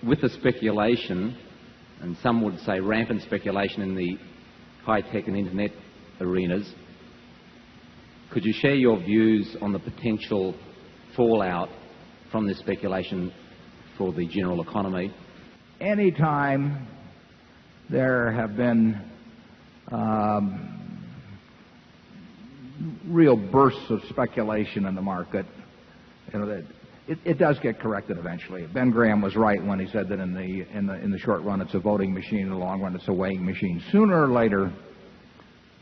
with the speculation, and some would say rampant speculation in the high-tech and internet arenas, could you share your views on the potential fallout from this speculation for the general economy? Anytime there have been real bursts of speculation in the market, that it does get corrected eventually. Ben Graham was right when he said that in the short run it's a voting machine, in the long run it's a weighing machine. Sooner or later,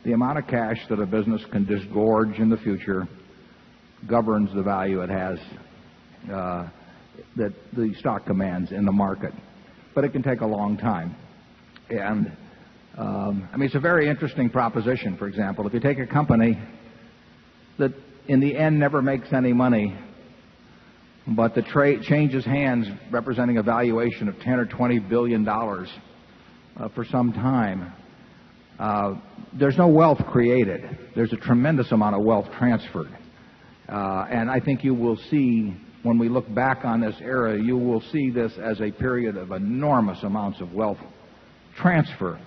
the amount of cash that a business can disgorge in the future governs the value it has, that the stock commands in the market. But it can take a long time. And it's a very interesting proposition. For example, if you take a company that in the end never makes any money, but the trade changes hands representing a valuation of 10 or 20 billion dollars for some time, there's no wealth created. There's a tremendous amount of wealth transferred. And I think you will see, when we look back on this era, you will see this as a period of enormous amounts of wealth transfer.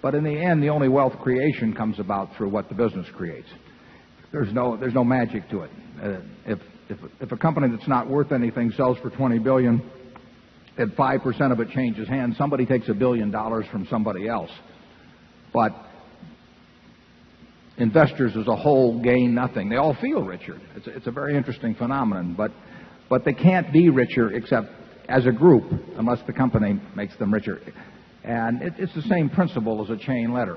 But in the end, the only wealth creation comes about through what the business creates. There's no magic to it. If a company that's not worth anything sells for 20 billion, and 5% of it changes hands, somebody takes $1 billion from somebody else. But investors as a whole gain nothing. They all feel richer. It's a very interesting phenomenon, but they can't be richer except as a group unless the company makes them richer. And it's the same principle as a chain letter.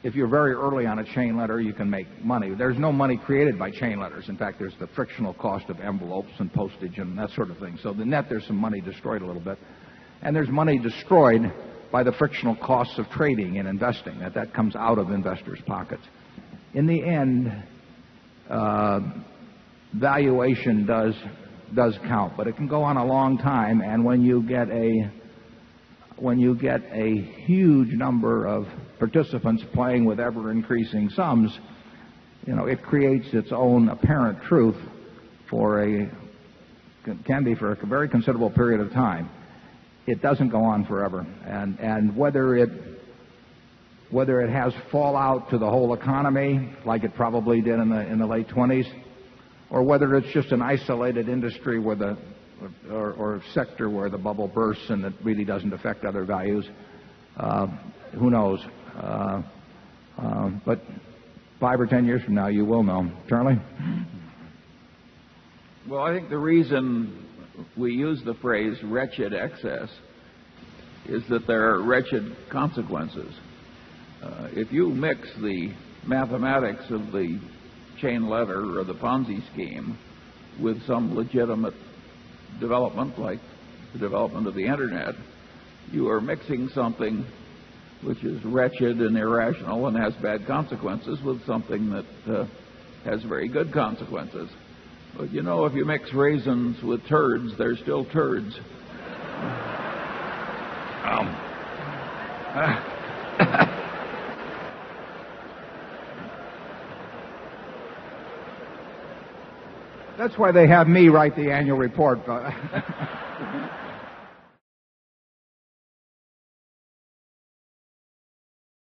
If you're very early on a chain letter, you can make money. There's no money created by chain letters. In fact, there's the frictional cost of envelopes and postage and that sort of thing. So the net, there's some money destroyed a little bit. And there's money destroyed by the frictional costs of trading and investing. That comes out of investors' pockets. In the end, valuation does count, but it can go on a long time. And when you get a huge number of participants playing with ever-increasing sums, it creates its own apparent truth can be for a very considerable period of time. It doesn't go on forever. And whether it has fallout to the whole economy, like it probably did in the late 20s, or whether it's just an isolated industry or sector where the bubble bursts and it really doesn't affect other values, who knows? But 5 or 10 years from now, you will know. Charlie? Well, I think the reason we use the phrase wretched excess is that there are wretched consequences. If you mix the mathematics of the chain letter or the Ponzi scheme with some legitimate development like the development of the Internet, you are mixing something which is wretched and irrational and has bad consequences with something that has very good consequences. But if you mix raisins with turds, they're still turds. That's why they have me write the annual report.